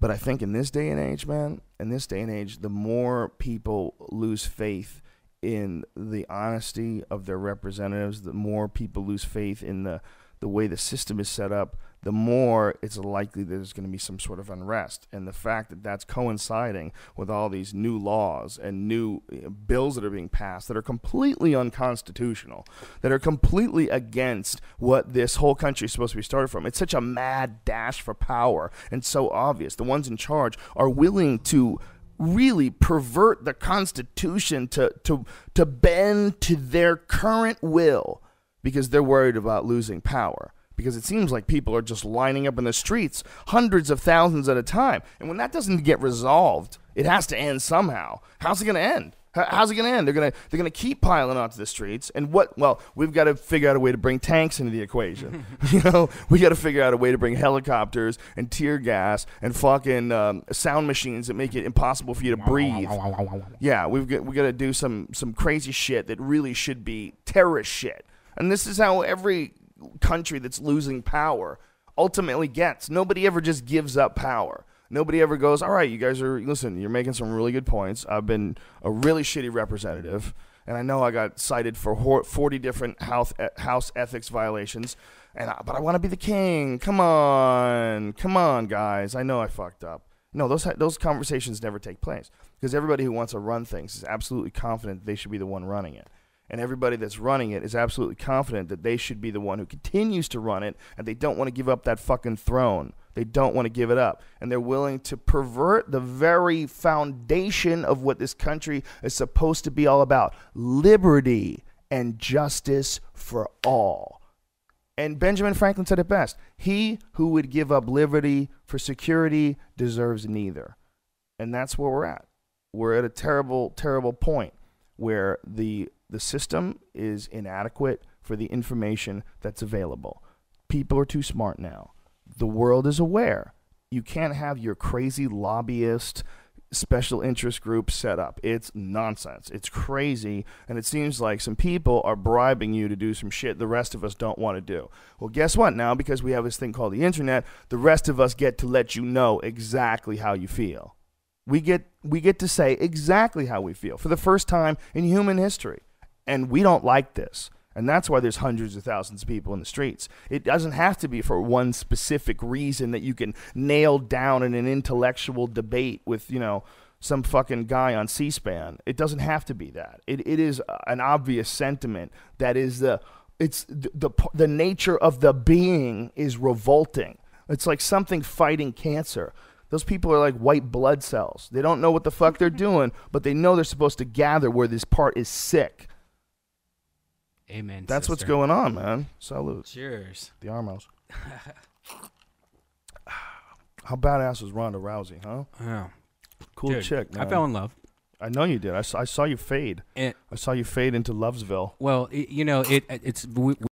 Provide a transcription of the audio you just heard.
But I think in this day and age, man, the more people lose faith in the honesty of their representatives, the more people lose faith in the way the system is set up, the more it's likely that there's going to be some sort of unrest. And the fact that that's coinciding with all these new laws and new bills that are being passed that are completely unconstitutional, that are completely against what this whole country is supposed to be started from. It's such a mad dash for power and so obvious. The ones in charge are willing to really pervert the Constitution to bend to their current will because they're worried about losing power. Because it seems like people are just lining up in the streets, hundreds of thousands at a time. And when that doesn't get resolved, it has to end somehow. How's it going to end? How's it going to end? They're going to keep piling onto the streets. And we've got to figure out a way to bring tanks into the equation. We got to figure out a way to bring helicopters and tear gas and fucking sound machines that make it impossible for you to breathe. Yeah, we got to do some crazy shit that really should be terrorist shit. And this is how every country that's losing power ultimately gets. Nobody ever just gives up power. Nobody ever goes, all right, you guys you're making some really good points. I've been a really shitty representative, and I know I got cited for 40 different house ethics violations, but I want to be the king. Come on, guys. I know I fucked up. No, those conversations never take place because everybody who wants to run things is absolutely confident that they should be the one running it. And everybody that's running it is absolutely confident that they should be the one who continues to run it, and they don't want to give up that fucking throne. They don't want to give it up. And they're willing to pervert the very foundation of what this country is supposed to be all about: liberty and justice for all. And Benjamin Franklin said it best: he who would give up liberty for security deserves neither. And that's where we're at. We're at a terrible, terrible point where the system is inadequate for the information that's available. People are too smart now. The world is aware. You can't have your crazy lobbyist special interest group set up. It's nonsense. It's crazy. And it seems like some people are bribing you to do some shit the rest of us don't want to do. Well, guess what? Now, because we have this thing called the internet, the rest of us get to let you know exactly how you feel. We get to say exactly how we feel for the first time in human history. And we don't like this. And that's why there's hundreds of thousands of people in the streets. It doesn't have to be for one specific reason that you can nail down in an intellectual debate with, some fucking guy on C-SPAN. It doesn't have to be that. It is an obvious sentiment that is the nature of the being is revolting. It's like something fighting cancer. Those people are like white blood cells. They don't know what the fuck they're doing, but they know they're supposed to gather where this part is sick. Amen. That's sister. What's going on, man. Salute. Cheers. The Armos. How badass was Ronda Rousey, huh? Yeah. Cool Dude, chick, man. I fell in love. I know you did. I saw you fade. I saw you fade into Lovesville. Well, it's